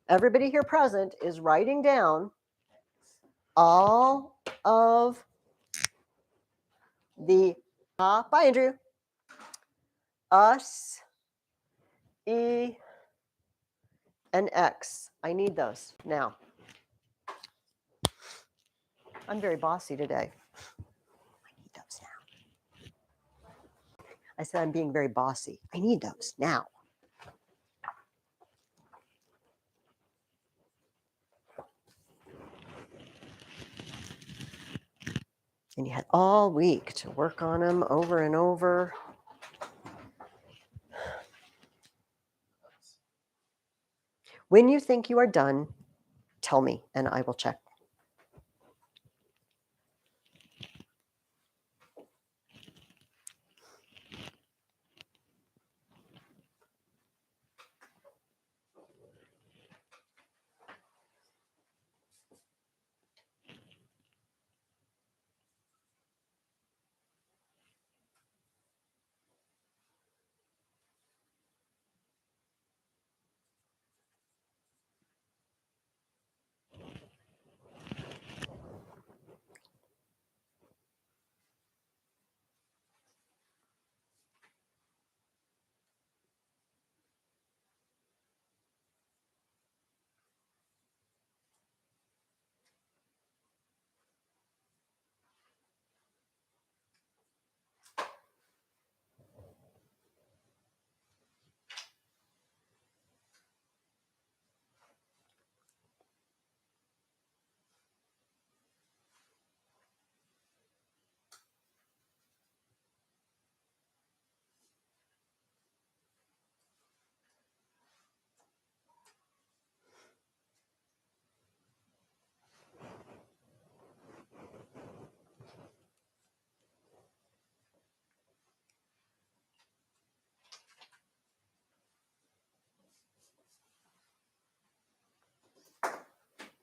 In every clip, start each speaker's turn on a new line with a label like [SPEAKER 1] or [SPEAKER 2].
[SPEAKER 1] everybody here present is writing down all of the bye, Andrew. Us, E, and X. I need those now. I'm very bossy today. I need those now. I said I'm being very bossy. I need those now. And you had all week to work on them over and over. When you think you are done, tell me and I will check.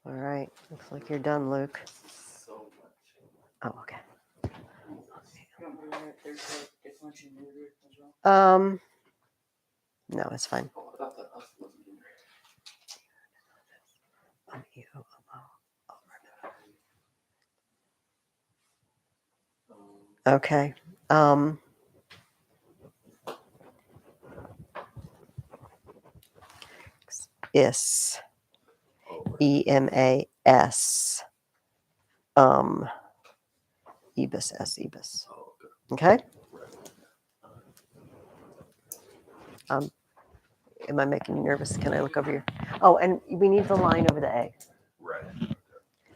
[SPEAKER 1] All right, looks like you're done, Luke.
[SPEAKER 2] So much.
[SPEAKER 1] Oh, okay. No, it's fine.
[SPEAKER 2] Oh, I thought that us wasn't in there.
[SPEAKER 1] Okay. Is EMAS. EBIS S EBIS. Okay. Am I making you nervous? Can I look over here? Oh, and we need the line over the A.
[SPEAKER 2] Right.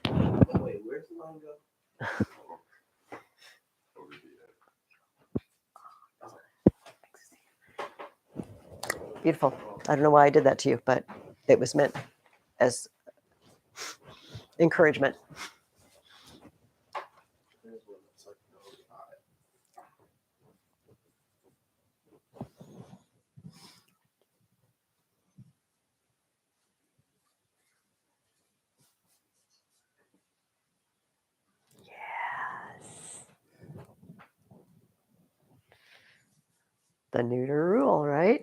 [SPEAKER 2] Oh, wait, where's the line go?
[SPEAKER 1] Beautiful. I don't know why I did that to you, but it was meant as encouragement. Yes. The neuter rule, right?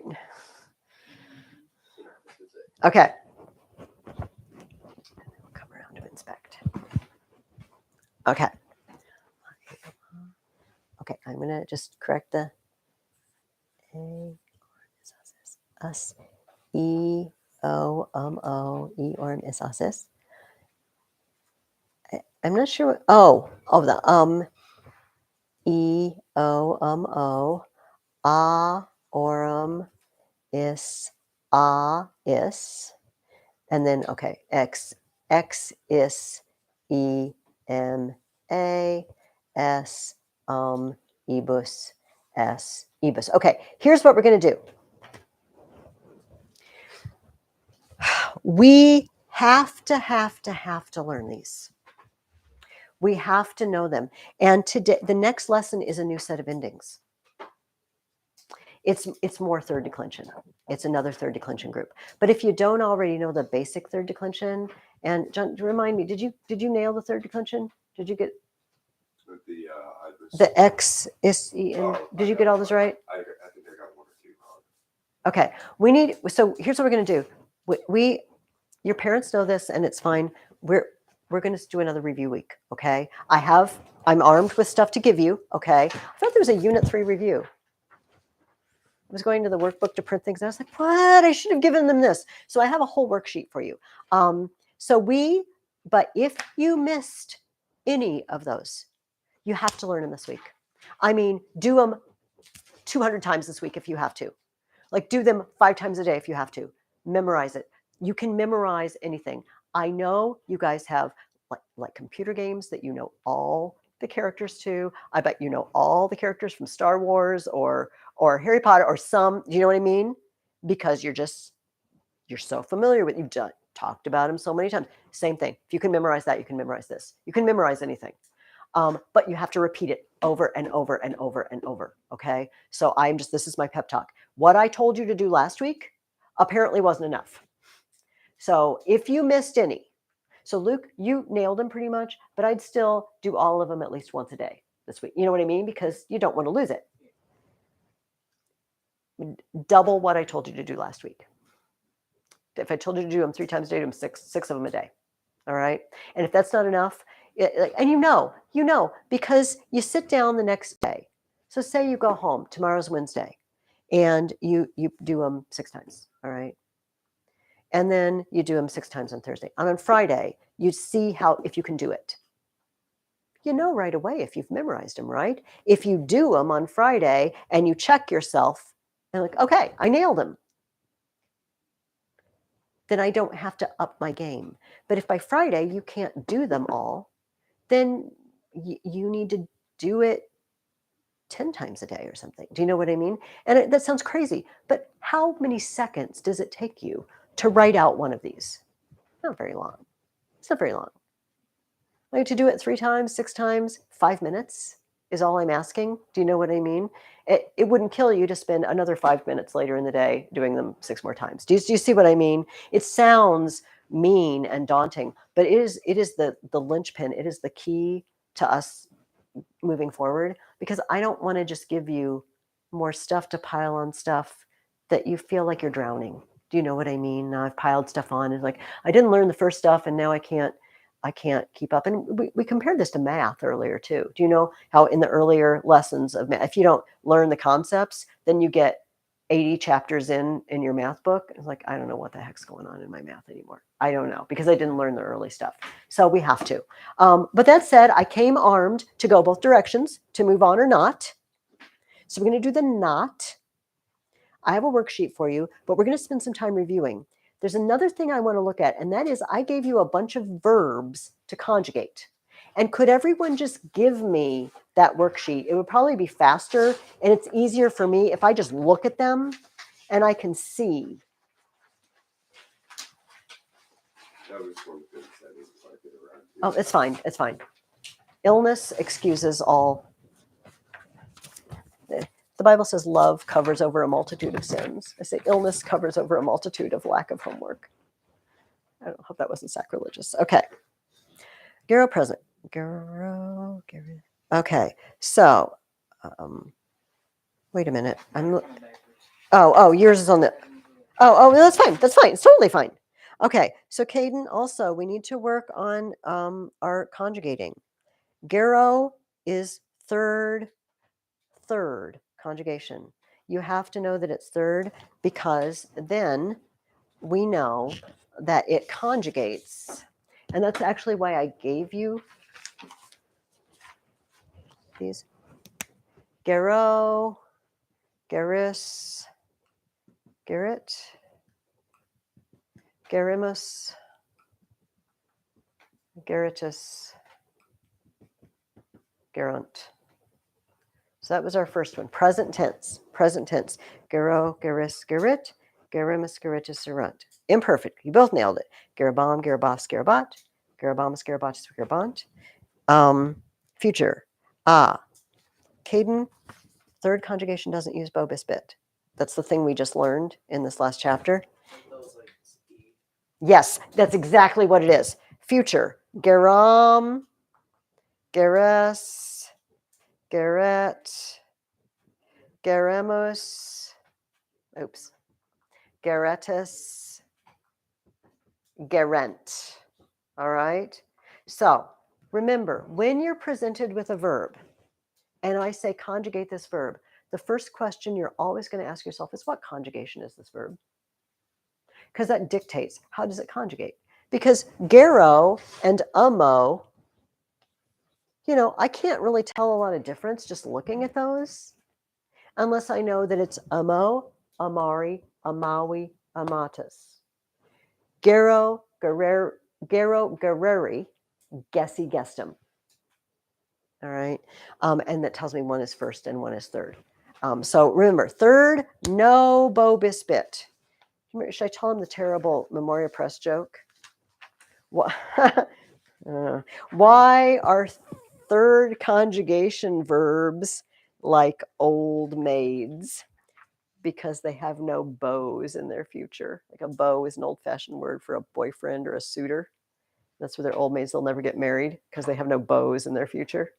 [SPEAKER 1] Okay. Come around to inspect. Okay. Okay, I'm going to just correct the A, us, E, O, E, or is. I'm not sure. The E, O, orum, is, is. And then, okay, X is E, M, A, S, ebus, S, ebus. Okay, here's what we're going to do. We have to learn these. We have to know them. And today, the next lesson is a new set of endings. It's more third declension. It's another third declension group. But if you don't already know the basic third declension, and John, remind me, did you nail the third declension? Did you get the X is did you get all those right?
[SPEAKER 2] I think I got one or two.
[SPEAKER 1] Okay, so here's what we're going to do. Your parents know this, and it's fine. We're going to do another review week, okay? I'm armed with stuff to give you, okay? I thought there was a Unit 3 review. I was going to the workbook to print things. And I was like, what? I should have given them this. So I have a whole worksheet for you. But if you missed any of those, you have to learn them this week. I mean, do them 200 times this week if you have to. Like, do them 5 times a day if you have to. Memorize it. You can memorize anything. I know you guys have like computer games that you know all the characters to. I bet you know all the characters from Star Wars or Harry Potter or some. Do you know what I mean? Because you're so familiar with. You've talked about them so many times. Same thing. If you can memorize that, you can memorize this. You can memorize anything. But you have to repeat it over and over and over and over. Okay. So this is my pep talk. What I told you to do last week apparently wasn't enough. So if you missed any, so Luke, you nailed them pretty much, but I'd still do all of them at least once a day this week. You know what I mean? Because you don't want to lose it. Double what I told you to do last week. If I told you to do them 3 times a day, do them six of them a day. All right. And if that's not enough, and you know, because you sit down the next day. So say you go home, tomorrow's Wednesday, and you do them 6 times. All right. And then you do them 6 times on Thursday. And on Friday, you see if you can do it. You know right away if you've memorized them, right? If you do them on Friday and you check yourself and like, okay, I nailed them, then I don't have to up my game. But if by Friday you can't do them all, then you need to do it 10 times a day or something. Do you know what I mean? And that sounds crazy, but how many seconds does it take you to write out one of these? Not very long. It's not very long. Like to do it 3 times, 6 times, 5 minutes is all I'm asking. Do you know what I mean? It wouldn't kill you to spend another 5 minutes later in the day doing them 6 more times. Do you see what I mean? It sounds mean and daunting, but it is the linchpin. It is the key to us moving forward, because I don't want to just give you more stuff to pile on stuff that you feel like you're drowning. Do you know what I mean? Now I've piled stuff on and like I didn't learn the first stuff and now I can't keep up. And we compared this to math earlier too. Do you know how in the earlier lessons of math, if you don't learn the concepts, then you get 80 chapters in your math book. It's like, I don't know what the heck's going on in my math anymore. I don't know, because I didn't learn the early stuff. So we have to. But that said, I came armed to go both directions, to move on or not. So we're going to do the not. I have a worksheet for you, but we're going to spend some time reviewing. There's another thing I want to look at, and that is I gave you a bunch of verbs to conjugate. And could everyone just give me that worksheet? It would probably be faster, and it's easier for me if I just look at them and I can see. Oh, it's fine. It's fine. Illness excuses all. The Bible says love covers over a multitude of sins. I say illness covers over a multitude of lack of homework. I don't hope that wasn't sacrilegious. Okay. Gero present. Gero. Okay. So, wait a minute. Yours is on the. That's fine. That's fine. It's totally fine. Okay. So, Caden, also, we need to work on our conjugating. Gero is third conjugation. You have to know that it's third, because then we know that it conjugates. And that's actually why I gave you these. Gero, Geris, Gerrit, Gerimus, Geritus, Gerunt. So that was our first one. Present tense. Present tense. Gero, Geris, Gerrit, Gerimus, Geritus, Gerunt. Imperfect. You both nailed it. Gerabom, Gerabos, Gerabot. Gerabomus, Gerabotus, Gerabont. Future. Caden, third conjugation doesn't use bo bis bit. That's the thing we just learned in this last chapter. Yes, that's exactly what it is. Future. Geram, Geres, Geret, Geremos, Geretus, gerent. All right. So remember, when you're presented with a verb, and I say conjugate this verb, the first question you're always going to ask yourself is what conjugation is this verb? Because that dictates how does it conjugate. Because gero and amo, I can't really tell a lot of difference just looking at those unless I know that it's amo, amari, amawi, amatus. Gero, gereri, guessy, guessed them. All right. And that tells me one is first and one is third. So remember, third, no Bo Bisbit. Should I tell him the terrible Memoria Press joke? Why are third conjugation verbs like old maids? Because they have no bows in their future. Like a beau is an old-fashioned word for a boyfriend or a suitor. That's where they're old maids. They'll never get married because they have no bows in their future.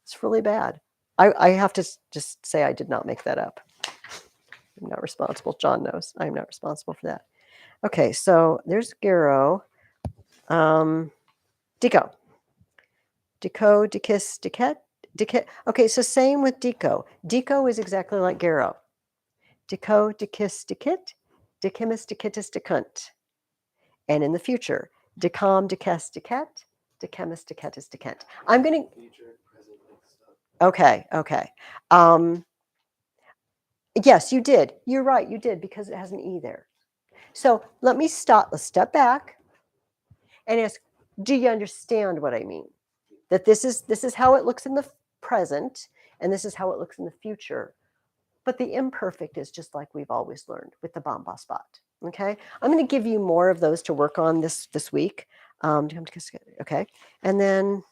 [SPEAKER 1] It's really bad. I have to just say I did not make that up. I'm not responsible. John knows. I'm not responsible for that. Okay, so there's Gero. Deco. Deco, Dekis, Deket, Deket. Okay, so same with Deco. Deco is exactly like Gero. Deco, Dekis, Dekit, Dekimis, Dekitis, Dekunt. And in the future, Decom, Dekes, Deket, Dechemis, Deketis, Dekent. I'm going to...
[SPEAKER 2] Future, present, next step.
[SPEAKER 1] Okay. Yes, you did. You're right. You did because it has an E there. So let's step back and ask, do you understand what I mean? That this is how it looks in the present and this is how it looks in the future. But the imperfect is just like we've always learned with the bomba spot. Okay, I'm going to give you more of those to work on this week. Okay, and then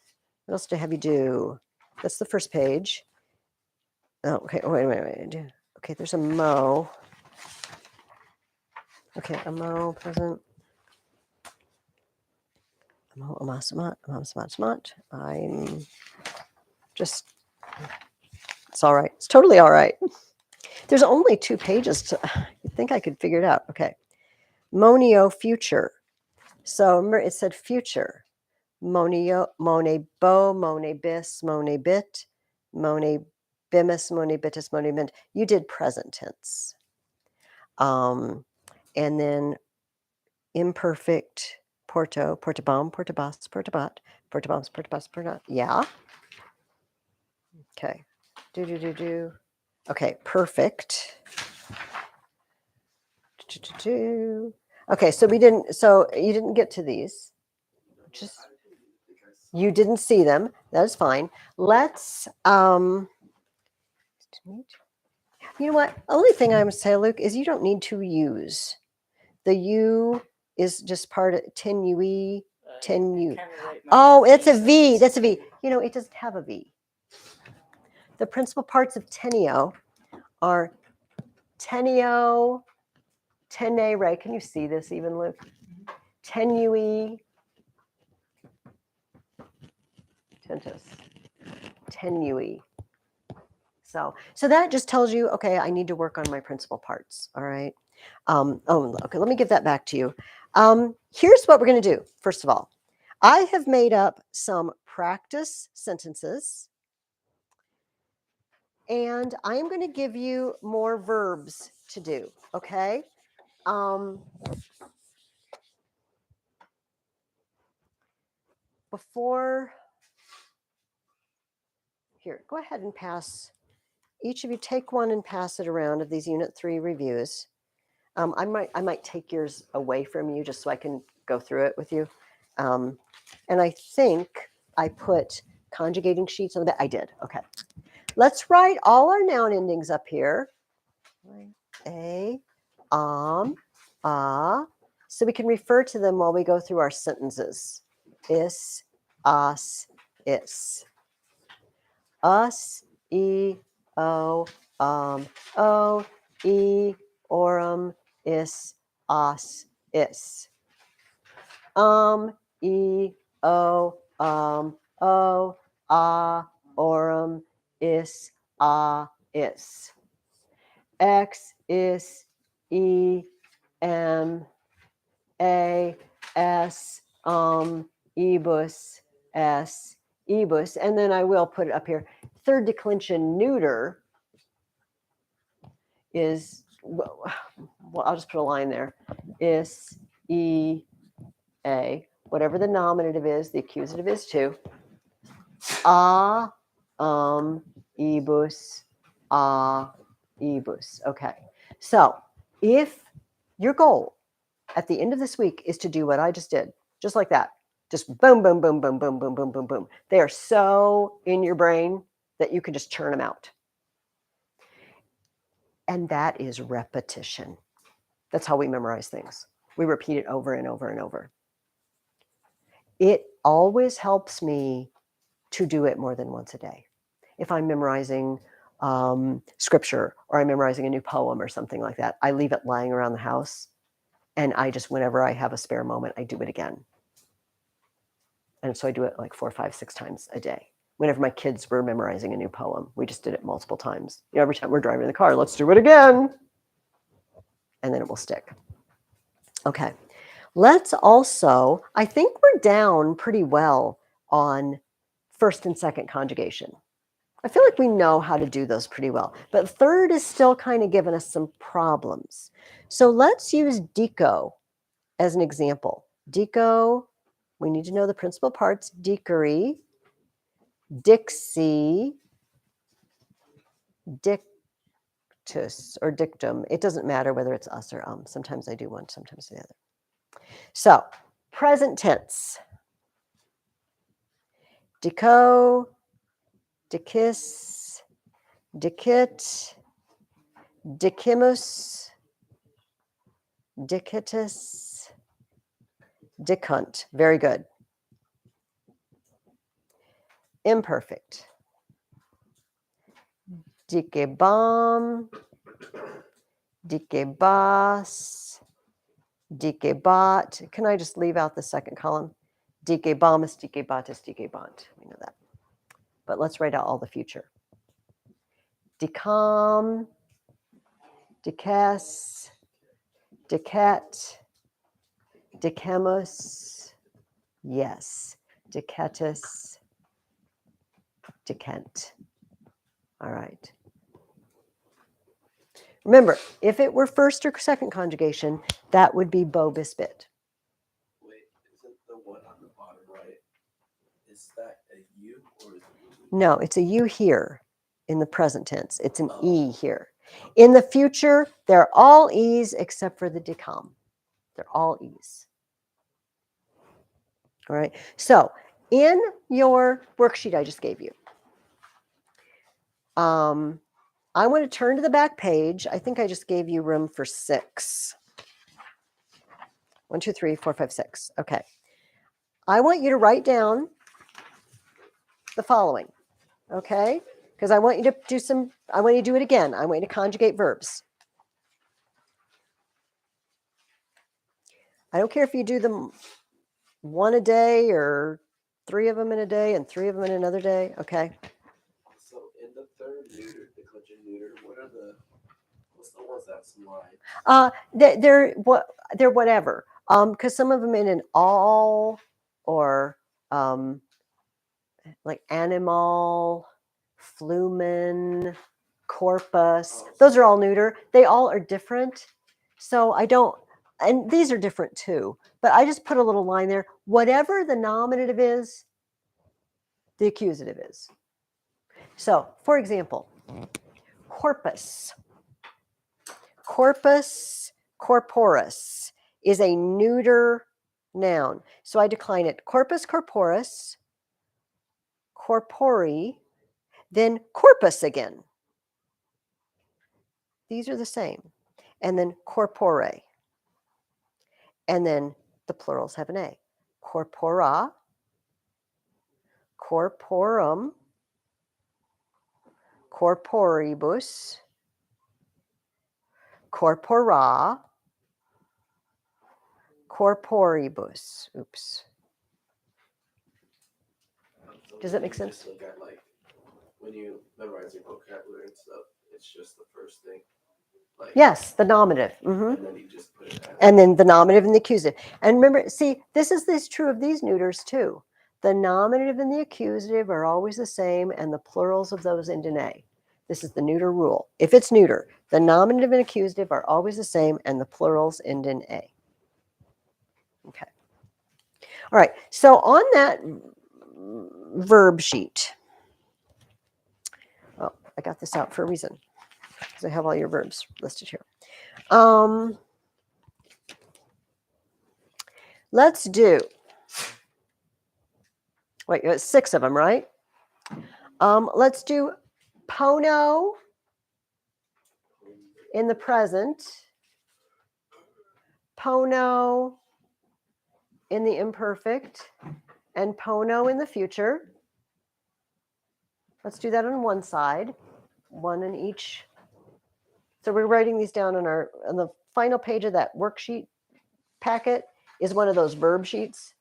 [SPEAKER 1] what else do I have you do? That's the first page. Oh, okay. Oh, wait. Okay, there's a mo. Okay, a mo present. I'm just. It's all right. It's totally all right. There's only 2 pages to. You'd think I could figure it out. Okay. Monio future. So it said future. Monio, mone bo, mone bis, mone bit, mone bimus, mone bitus, mone mint. You did present tense. And then imperfect porto, portabom, portabas, portabat, portaboms, portabas, portat. Yeah. Okay. Do. Okay, perfect. Okay, so you didn't get to these. Just you didn't see them. That is fine. Let's you know what? Only thing I'm gonna say, Luke, is you don't need to use. The U is just part of 10 UE, 10 U. Oh, it's a V. That's a V. It doesn't have a V. The principal parts of tenio are tenio, tenere. Can you see this even, Luke? Tenue, tentus, tenue. So that just tells you, okay, I need to work on my principal parts. All right. Okay, let me give that back to you. Here's what we're going to do. First of all, I have made up some practice sentences. And I'm going to give you more verbs to do, okay? Here, go ahead and pass. Each of you take one and pass it around of these Unit 3 reviews. I might take yours away from you just so I can go through it with you. And I think I put conjugating sheets on that. I did. Okay. Let's write all our noun endings up here. A, ah. So we can refer to them while we go through our sentences. Is, as, is. Us, e, o, e, orum, is, as, is. E, o, orum, is, is. X, is, e, m, a, s, ebus, s, ebus. And then I will put it up here. Third declension neuter is, well, I'll just put a line there. Is, e, a. Whatever the nominative is, the accusative is too. A, ebus, a, ebus. Okay. So if your goal at the end of this week is to do what I just did, just like that, just boom, boom, boom, boom, boom, boom, boom, boom, boom. They are so in your brain that you can just churn them out. And that is repetition. That's how we memorize things. We repeat it over and over and over. It always helps me to do it more than once a day. If I'm memorizing scripture or I'm memorizing a new poem or something like that, I leave it lying around the house. And I just, whenever I have a spare moment, I do it again. And so I do it like 4, 5, 6 times a day. Whenever my kids were memorizing a new poem, we just did it multiple times. You know, every time we're driving the car, let's do it again. And then it will stick. Okay. Let's also, I think we're down pretty well on first and second conjugation. I feel like we know how to do those pretty well. But third is still kind of giving us some problems. So let's use deco as an example. Deco, we need to know the principal parts. Deakery, Dixie, dictus, or dictum. It doesn't matter whether it's us or Sometimes I do one, sometimes the other. So, present tense. Deco, decis, dicit, dicimus, dicitus, dicunt. Very good. Imperfect. Dicebam, dicebas, dicebot. Can I just leave out the second column? Dicebomus, dicebotus, dicebont. We know that. But let's write out all the future. Decam, decas, decat, decamus, yes, decatus, decant. All right. Remember, if it were first or second conjugation, that would be Bo Bisbit.
[SPEAKER 2] Wait, isn't the one on the bottom right, is that a U or is it an E?
[SPEAKER 1] No, it's a U here in the present tense. It's an E here. In the future, they're all E's except for the decam. They're all E's. All right. So in your worksheet I just gave you, I want to turn to the back page. I think I just gave you room for 6. 1, 2, 3, 4, 5, 6. Okay. I want you to write down the following. Okay? Because I want you to do I want you to do it again. I want you to conjugate verbs. I don't care if you do them 1 a day or 3 of them in a day and 3 of them in another day. Okay?
[SPEAKER 2] So in the third neuter, declension neuter, what's the ones that's line?
[SPEAKER 1] They're whatever. Because some of them in an all or like animal, flumen, corpus. Those are all neuter. They all are different. So I don't, and these are different too, but I just put a little line there. Whatever the nominative is, the accusative is. So, for example, corpus. Corpus corporus is a neuter noun. So I decline it. Corpus corporus, corpori, then corpus again. These are the same. And then corpore. And then the plurals have an A. Corpora, corporum, corporibus, corpora, corporibus. Oops. Does that make sense?
[SPEAKER 2] Just look at like when you memorize your vocabulary and stuff, it's just the first thing. Like,
[SPEAKER 1] Yes, the nominative.
[SPEAKER 2] and then you just put it
[SPEAKER 1] And then the nominative and the accusative. And remember, see, this is true of these neuters too. The nominative and the accusative are always the same, and the plurals of those end in A. This is the neuter rule. If it's neuter, the nominative and accusative are always the same, and the plurals end in A. Okay. All right. So on that verb sheet, oh, I got this out for a reason because I have all your verbs listed here. Let's do, wait, you got 6 of them, right? Let's do Pono in the present, Pono in the imperfect, and Pono in the future. Let's do that on one side, one in each. So we're writing these down on the final page of that worksheet packet is one of those verb sheets,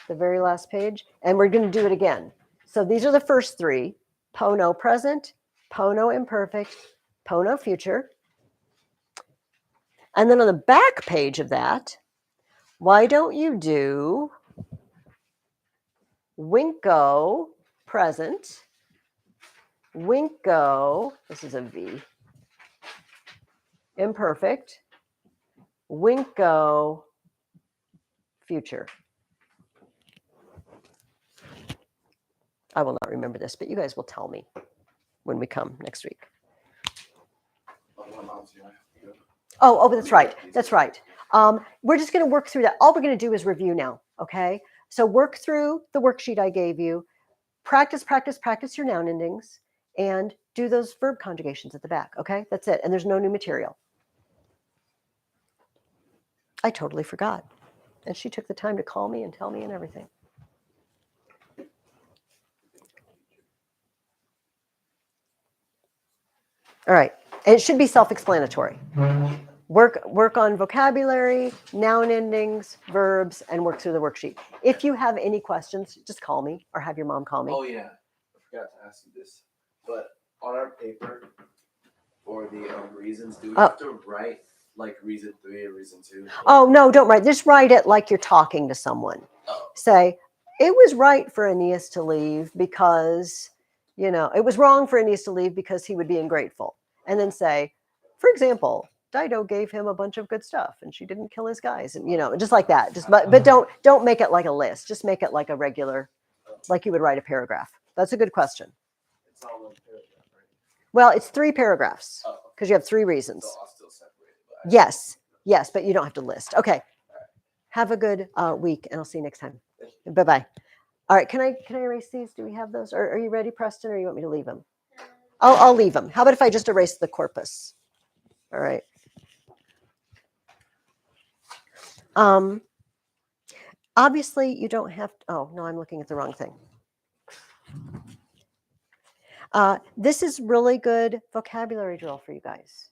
[SPEAKER 1] the very last page, and we're going to do it again. So these are the first 3: Pono present, Pono imperfect, Pono future. And then on the back page of that, why don't you do Winko present, Winko, this is a V, imperfect, Winko future. I will not remember this, but you guys will tell me when we come next week. Oh, that's right. That's right. We're just going to work through that. All we're going to do is review now, okay? So work through the worksheet I gave you. Practice your noun endings, and do those verb conjugations at the back, okay? That's it. And there's no new material. I totally forgot. And she took the time to call me and tell me and everything. All right. And it should be self-explanatory. Work on vocabulary, noun endings, verbs, and work through the worksheet. If you have any questions, just call me or have your mom call me.
[SPEAKER 2] Oh yeah, I forgot to ask you this. But on our paper for the reasons, do we have to write like reason 3 or reason 2?
[SPEAKER 1] Oh no, don't write. Just write it like you're talking to someone.
[SPEAKER 2] Oh.
[SPEAKER 1] Say, it was right for Aeneas to leave because, it was wrong for Aeneas to leave because he would be ungrateful. And then say, for example, Dido gave him a bunch of good stuff and she didn't kill his guys, and just like that. But don't make it like a list. Just make it like a regular, like you would write a paragraph. That's a good question.
[SPEAKER 2] It's all one paragraph, right?
[SPEAKER 1] Well, it's 3 paragraphs because you have 3 reasons.
[SPEAKER 2] So I'll still separate it.
[SPEAKER 1] Yes, but you don't have to list. Okay. Have a good week, and I'll see you next time. Bye-bye. All right, can I erase these? Do we have those? Or are you ready, Preston, or you want me to leave them? I'll leave them. How about if I just erase the corpus? All right. Obviously, you don't have to. Oh, no, I'm looking at the wrong thing. This is really good vocabulary drill for you guys.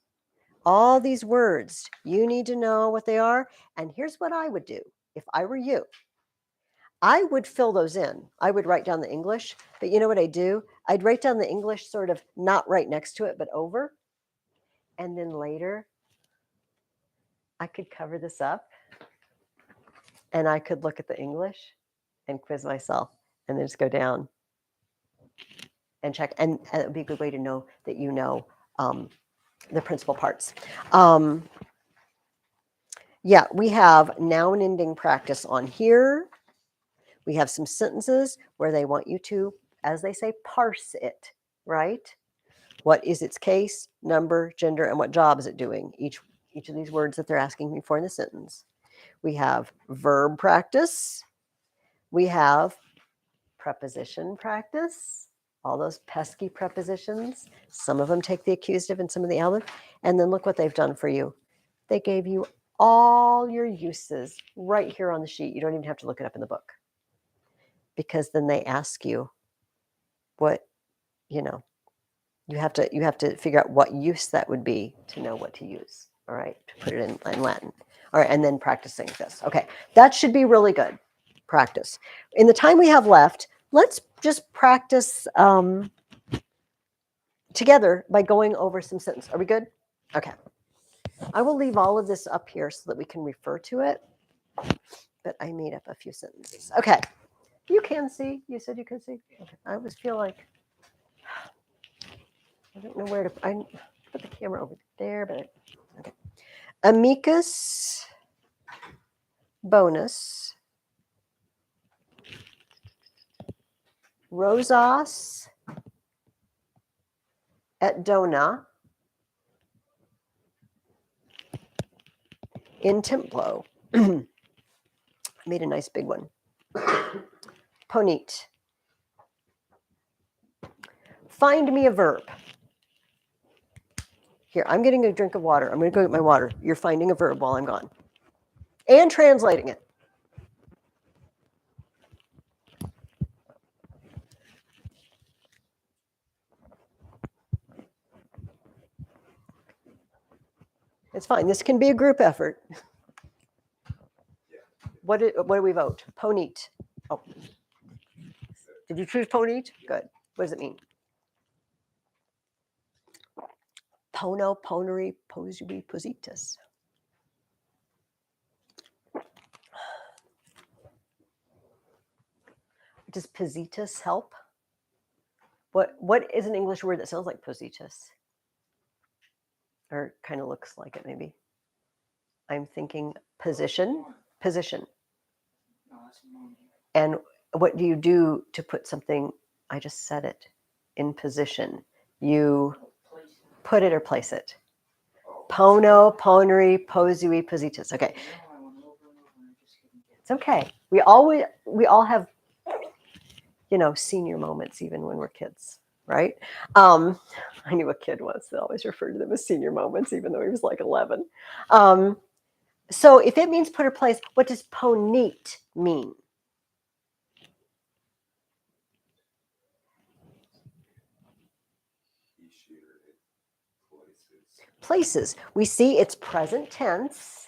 [SPEAKER 1] All these words, you need to know what they are. And here's what I would do if I were you. I would fill those in. I would write down the English, but you know what I do? I'd write down the English sort of not right next to it, but over. And then later, I could cover this up and I could look at the English and quiz myself and then just go down and check. And it would be a good way to know that you know the principal parts. Yeah, we have noun ending practice on here. We have some sentences where they want you to, as they say, parse it, right? What is its case, number, gender, and what job is it doing? Each of these words that they're asking me for in the sentence. We have verb practice. We have preposition practice, all those pesky prepositions. Some of them take the accusative and some of the adverb. And then look what they've done for you. They gave you all your uses right here on the sheet. You don't even have to look it up in the book. Because then they ask you what, you have to figure out what use that would be to know what to use. All right, to put it in Latin. All right, and then practicing this. Okay, that should be really good practice. In the time we have left, let's just practice together by going over some sentences. Are we good? Okay. I will leave all of this up here so that we can refer to it. But I made up a few sentences. Okay. You can see. You said you could see. Okay. I always feel like I don't know where to. I put the camera over there, but okay. Amicus bonus rosas et dona in templo. Made a nice big one. Ponit. Find me a verb. Here, I'm getting a drink of water. I'm going to go get my water. You're finding a verb while I'm gone. And translating it. It's fine. This can be a group effort. What do we vote? Ponit. Oh. Did you choose ponit? Good. What does it mean? Pono, poneri, posui, positus. Does positus help? What is an English word that sounds like positus? Or kind of looks like it, maybe. I'm thinking position. Position. And what do you do to put something? I just said it. In position. You put it or place it. Pono, poneri, posui, positus. Okay. It's okay. We all have, senior moments even when we're kids, right? I knew a kid once that always referred to them as senior moments, even though he was like 11. So if it means put or place, what does ponit mean? Places. We see it's present tense.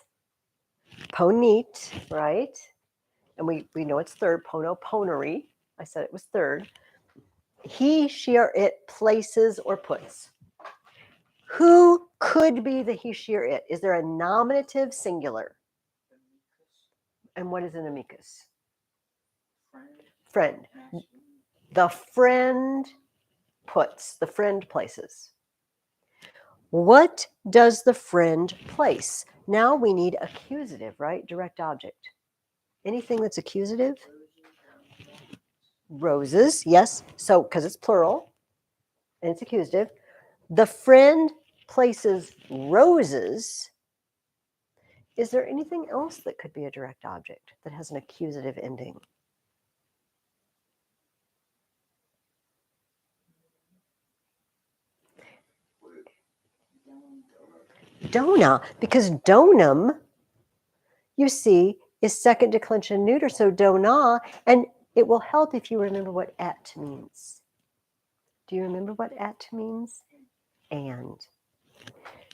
[SPEAKER 1] Ponit, right? And we know it's third. Pono, poneri. I said it was third. He, she, or it places or puts. Who could be the he, she, or it? Is there a nominative singular? And what is an amicus? Friend. The friend puts. The friend places. What does the friend place? Now we need accusative, right? Direct object. Anything that's accusative? Roses, yes. So, because it's plural and it's accusative. The friend places roses. Is there anything else that could be a direct object that has an accusative ending? Dona, because donum, you see, is second declension neuter, so dona, and it will help if you remember what et means. Do you remember what et means? And.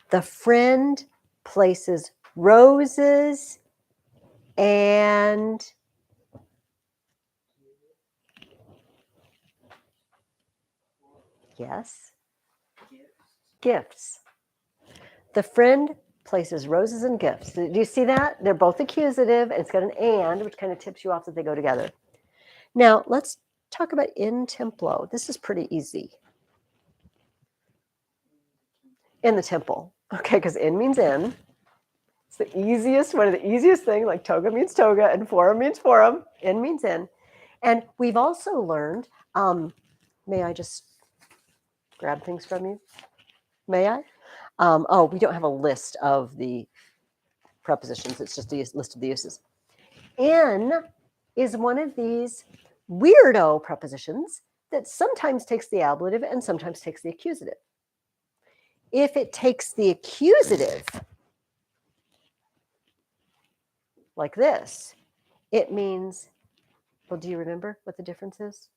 [SPEAKER 1] The friend places roses and yes, gifts. The friend places roses and gifts. Do you see that? They're both accusative, and it's got an and, which kind of tips you off that they go together. Now, let's talk about in templo. This is pretty easy. In the temple. Okay, because in means in. It's the easiest, one of the easiest things, like toga means toga and forum means forum. In means in. And we've also learned, may I just grab things from you? May I? We don't have a list of the prepositions. It's just a list of the uses. In is one of these weirdo prepositions that sometimes takes the ablative and sometimes takes the accusative. If it takes the accusative, like this, it means, well, do you remember what the difference is?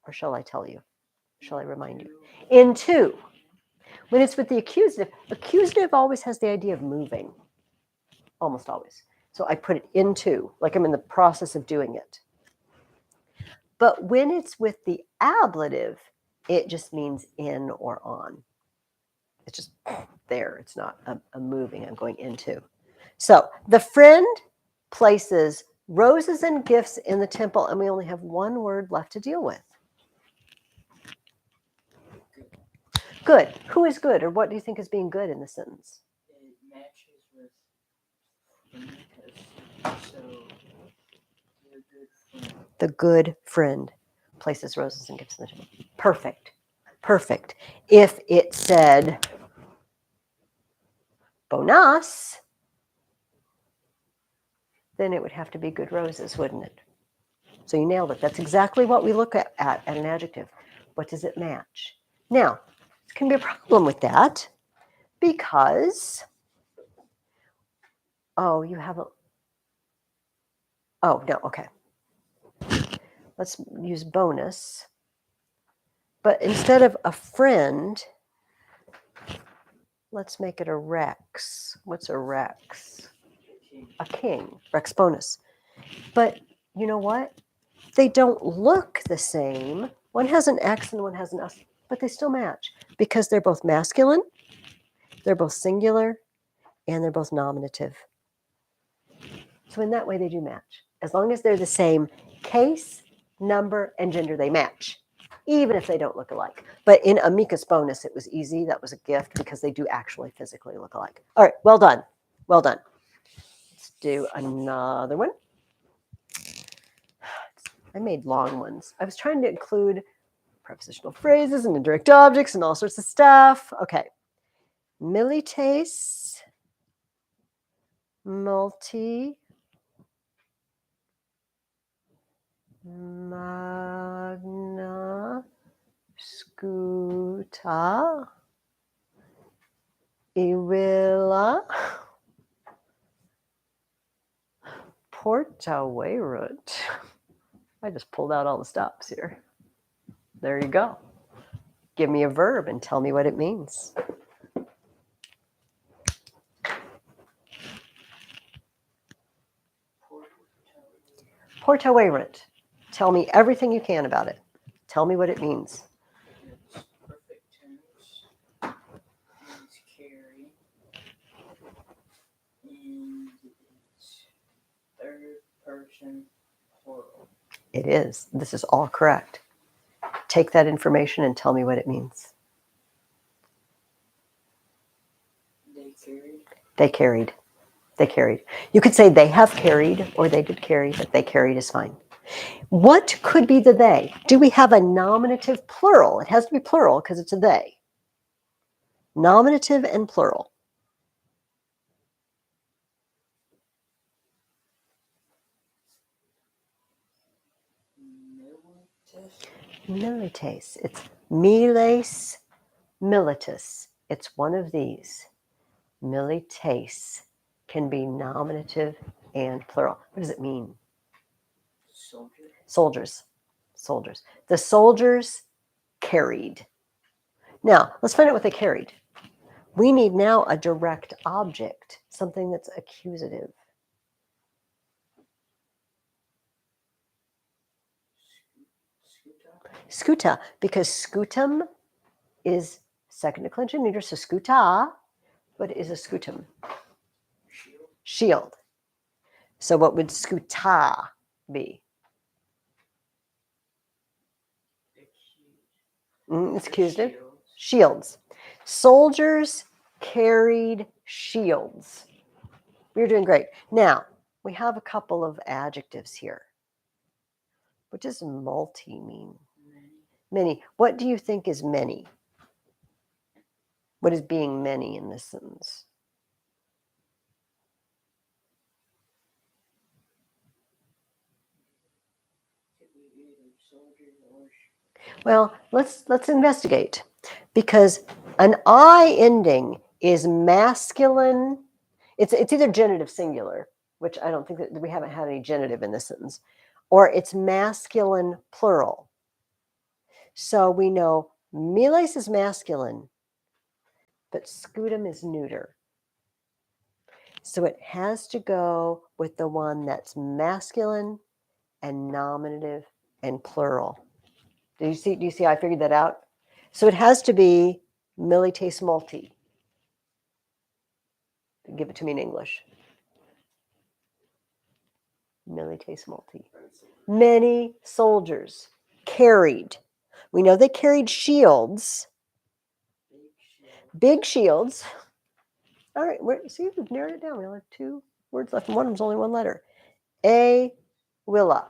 [SPEAKER 1] Or shall I tell you? Shall I remind you? Into. When it's with the accusative always has the idea of moving. Almost always. So I put it into, like I'm in the process of doing it. But when it's with the ablative, it just means in or on. It's just there. It's not a moving. I'm going into. So the friend places roses and gifts in the temple, and we only have one word left to deal with. Good. Who is good, or what do you think is being good in the sentence?
[SPEAKER 3] It matches with so
[SPEAKER 1] the good friend places roses and gifts in the temple. Perfect. Perfect. If it said bonas, then it would have to be good roses, wouldn't it? So you nailed it. That's exactly what we look at an adjective. What does it match? Now, there can be a problem with that because, oh, you have a, oh, no, okay. Let's use bonus. But instead of a friend, let's make it a rex. What's a rex? A king, rex bonus. But you know what? They don't look the same. One has an X and one has an S, but they still match because they're both masculine, they're both singular, and they're both nominative. So in that way, they do match. As long as they're the same case, number, and gender, they match, even if they don't look alike. But in amicus bonus, it was easy. That was a gift because they do actually physically look alike. All right, well done. Well done. Let's do another one. I made long ones. I was trying to include prepositional phrases and indirect objects and all sorts of stuff. Okay. Milites, multi, magna, scuta, Iwilla, portaverunt. I just pulled out all the stops here. There you go. Give me a verb and tell me what it means. Portaverunt. Tell me everything you can about it. Tell me what it means.
[SPEAKER 3] It's perfect tense. It's carry. And it's third person plural.
[SPEAKER 1] It is. This is all correct. Take that information and tell me what it means.
[SPEAKER 3] They carried.
[SPEAKER 1] They carried. They carried. You could say they have carried or they did carry, but they carried is fine. What could be the they? Do we have a nominative plural? It has to be plural because it's a they. Nominative and plural. Milites. It's miles militus. It's one of these. Milites can be nominative and plural. What does it mean?
[SPEAKER 3] Soldier.
[SPEAKER 1] Soldiers. Soldiers. The soldiers carried. Now, let's find out what they carried. We need now a direct object, something that's accusative. Scuta, because scutum is second declension neuter, so scuta, what is a scutum?
[SPEAKER 3] Shield.
[SPEAKER 1] Shield. So what would scuta be? It's accusative. Shields. Soldiers carried shields. You're doing great. Now, we have a couple of adjectives here. What does multi mean? Many. What do you think is many? What is being many in this sentence? Well, let's investigate, because an I ending is masculine. It's either genitive singular, which I don't think that we haven't had any genitive in this sentence, or it's masculine plural. So we know miles is masculine, but scutum is neuter. So it has to go with the one that's masculine and nominative and plural. Do you see? I figured that out? So it has to be milites multi. Give it to me in English. Milites multi. Many soldiers carried. We know they carried shields. Big shields. All right, see, we've narrowed it down. We only have 2 words left, and one of them's only 1 letter. A willa.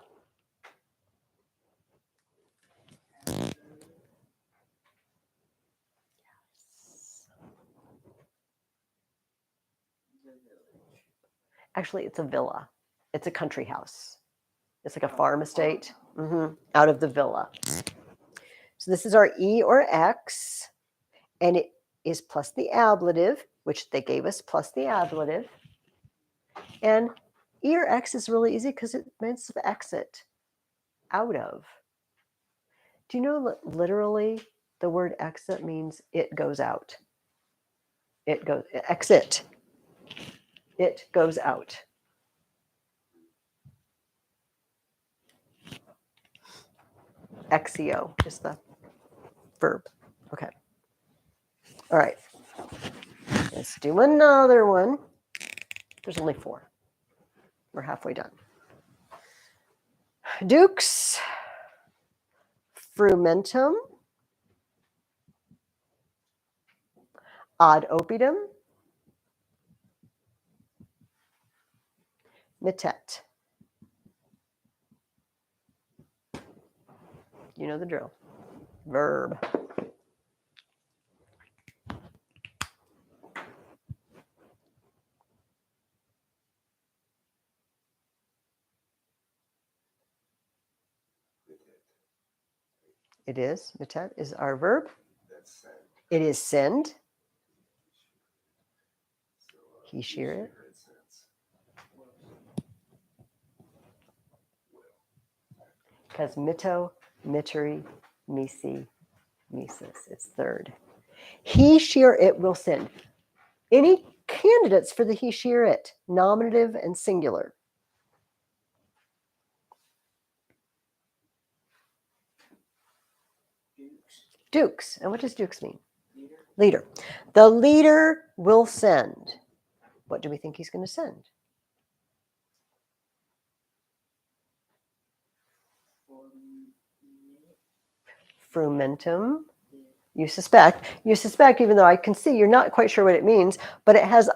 [SPEAKER 1] Actually, it's a villa. It's a country house. It's like a farm estate out of the villa. So this is our E or X, and it is plus the ablative, which they gave us plus the ablative. And E or X is really easy because it means exit, out of. Do you know literally the word exit means it goes out? It goes, exit. It goes out. Exio is the verb. Okay. All right. Let's do another one. There's only 4. We're halfway done. Dukes, frumentum, ad opidum, mittet. You know the drill. Verb. It is. Mittet is our verb. It is send. He shear it. Because mitto, mitteri, misi, mises. It's third. He shear it will send. Any candidates for the he shear it? Nominative and singular. Dukes. And what does dukes mean? Leader. The leader will send. What do we think he's going to send? Frumentum. You suspect, even though I can see you're not quite sure what it means, but it has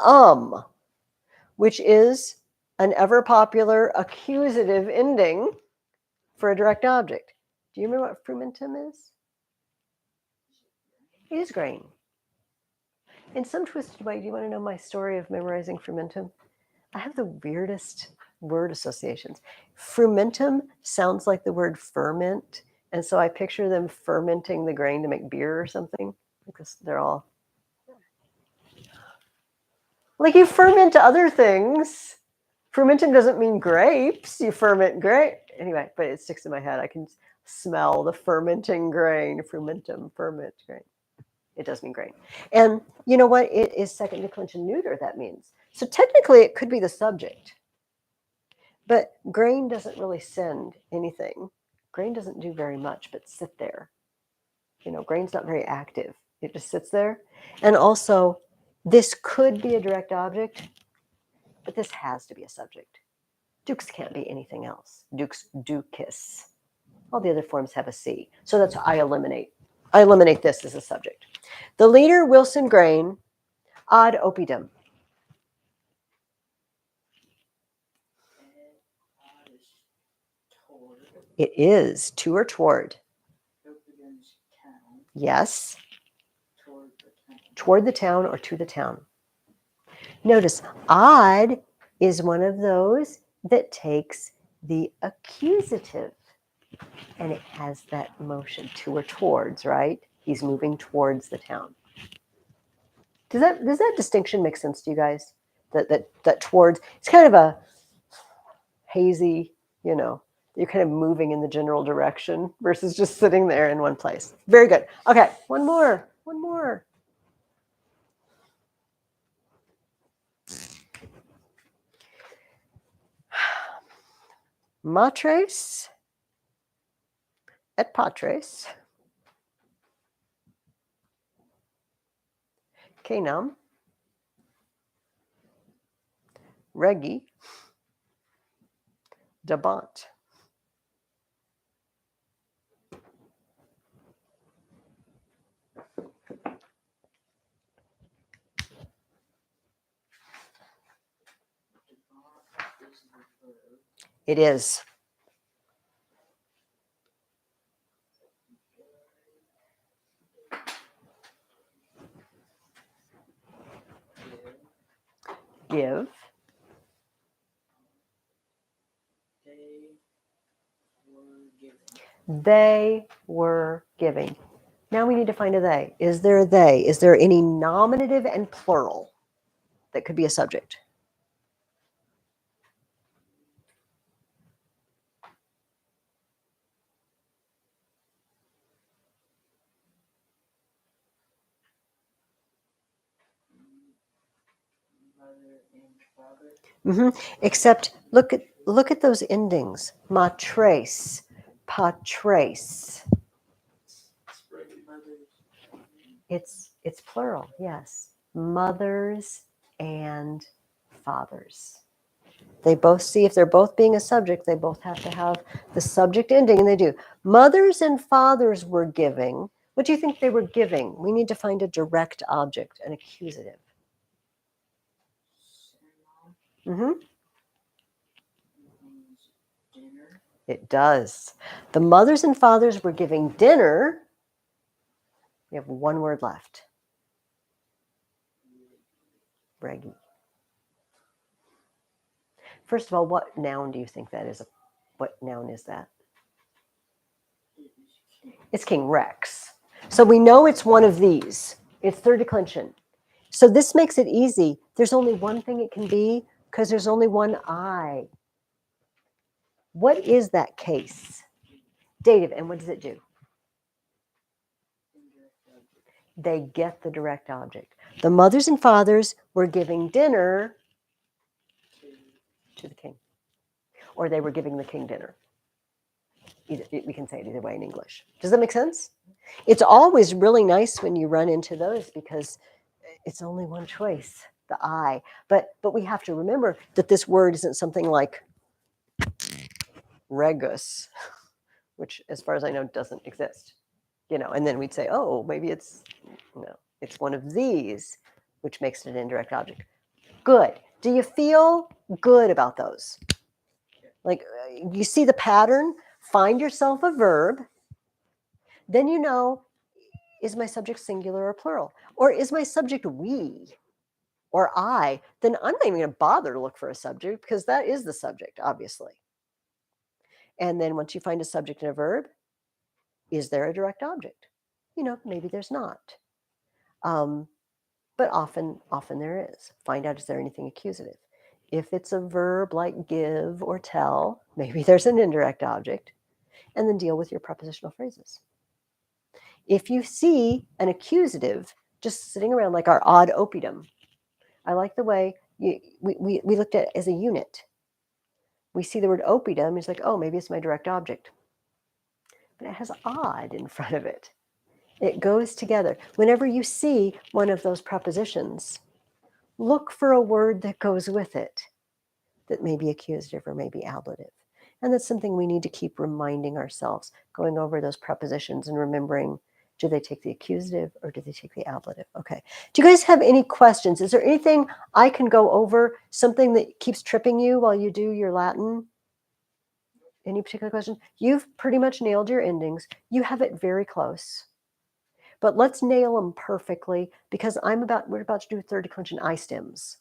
[SPEAKER 1] which is an ever popular accusative ending for a direct object. Do you remember what frumentum is? It is grain. In some twisted way, do you want to know my story of memorizing frumentum? I have the weirdest word associations. Frumentum sounds like the word ferment. And so I picture them fermenting the grain to make beer or something, because they're all like, you ferment other things. Fermentum doesn't mean grapes. You ferment grape. Anyway, but it sticks in my head. I can smell the fermenting grain. Frumentum, ferment grain. It does mean grain. And you know what? It is second declension neuter, that means. So technically it could be the subject. But grain doesn't really send anything. Grain doesn't do very much but sit there. You know, grain's not very active. It just sits there. And also, this could be a direct object, but this has to be a subject. Dukes can't be anything else. Dukes, ducis. All the other forms have a C. So that's what I eliminate. I eliminate this as a subject. The leader, Wilson Grain, ad opidum. It is to or toward. Yes. Toward the town or to the town. Notice, ad is one of those that takes the accusative. And it has that motion to or towards, right? He's moving towards the town. Does that distinction make sense to you guys? That towards, it's kind of a hazy, you know, you're kind of moving in the general direction versus just sitting there in one place. Very good. Okay, one more. Matres et patres. Canam. Reggie, Dabont.
[SPEAKER 3] Is the verb.
[SPEAKER 1] It is. Give.
[SPEAKER 3] They were given.
[SPEAKER 1] They were giving. Now we need to find a they. Is there a they? Is there any nominative and plural that could be a subject?
[SPEAKER 3] Mother and father.
[SPEAKER 1] Except look at those endings. Matrace, patrace.
[SPEAKER 2] It's Reggie.
[SPEAKER 3] Mothers.
[SPEAKER 1] It's plural, yes. Mothers and fathers. They both see, if they're both being a subject, they both have to have the subject ending, and they do. Mothers and fathers were giving. What do you think they were giving? We need to find a direct object, an accusative.
[SPEAKER 3] Cinema
[SPEAKER 1] hmm
[SPEAKER 3] means dinner.
[SPEAKER 1] It does. The mothers and fathers were giving dinner. We have one word left. Reggie. First of all, what noun do you think that is? What noun is that?
[SPEAKER 3] It is king.
[SPEAKER 1] It's King Rex. So we know it's one of these. It's third declension. So this makes it easy. There's only one thing it can be because there's only one I. What is that case? Dative. And what does it do?
[SPEAKER 3] Indirect object.
[SPEAKER 1] They get the direct object. The mothers and fathers were giving dinner
[SPEAKER 3] To
[SPEAKER 1] to the king. Or they were giving the king dinner. We can say it either way in English. Does that make sense? It's always really nice when you run into those because it's only one choice, the I. But we have to remember that this word isn't something like regus, which as far as I know doesn't exist. And then we'd say, oh, maybe it's one of these, which makes it an indirect object. Good. Do you feel good about those? Like you see the pattern, find yourself a verb, then is my subject singular or plural? Or is my subject we or I? Then I'm not even going to bother to look for a subject because that is the subject, obviously. And then once you find a subject and a verb, is there a direct object? Maybe there's not. But often there is. Find out, is there anything accusative? If it's a verb like give or tell, maybe there's an indirect object. And then deal with your prepositional phrases. If you see an accusative just sitting around like our odd oppidum, I like the way we looked at it as a unit. We see the word oppidum, it's like, oh, maybe it's my direct object. But it has odd in front of it. It goes together. Whenever you see one of those prepositions, look for a word that goes with it that may be accusative or may be ablative. And that's something we need to keep reminding ourselves, going over those prepositions and remembering, do they take the accusative or do they take the ablative? Okay. Do you guys have any questions? Is there anything I can go over, something that keeps tripping you while you do your Latin? Any particular question? You've pretty much nailed your endings. You have it very close. But let's nail them perfectly because we're about to do third declension I stems.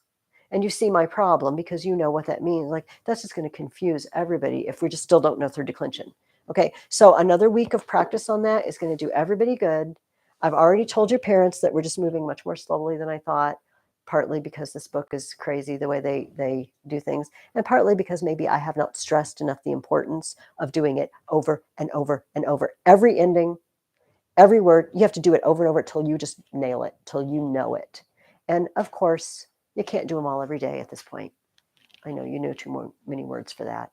[SPEAKER 1] And you see my problem because you know what that means. Like, that's just going to confuse everybody if we just still don't know third declension. Okay, so another week of practice on that is going to do everybody good. I've already told your parents that we're just moving much more slowly than I thought, partly because this book is crazy the way they do things, and partly because maybe I have not stressed enough the importance of doing it over and over and over. Every ending, every word, you have to do it over and over till you just nail it, till you know it. And of course, you can't do them all every day at this point. I know you know too many words for that,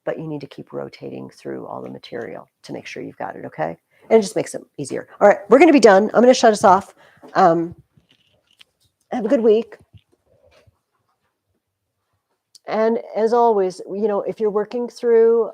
[SPEAKER 1] but you need to keep rotating through all the material to make sure you've got it, okay? And it just makes it easier. All right, we're going to be done. I'm going to shut us off. Have a good week. And as always, if you're working through